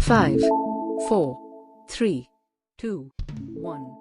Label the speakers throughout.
Speaker 1: 5, 4, 3, 2, 1.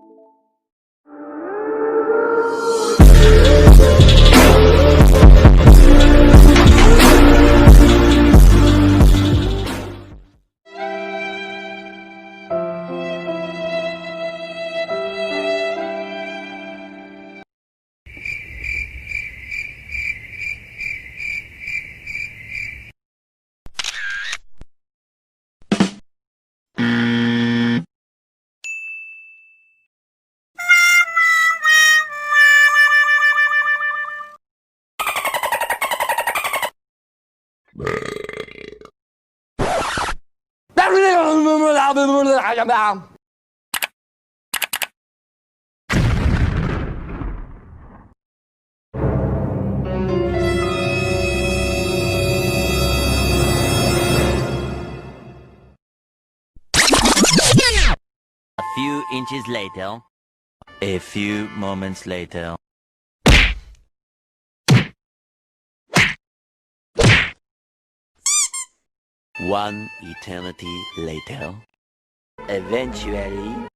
Speaker 2: A few inches later. A few moments later. One eternity later. Eventually.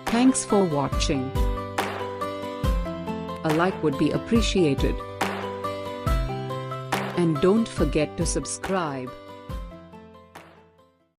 Speaker 1: Thanks for watching. A like would be appreciated. And don't forget to subscribe.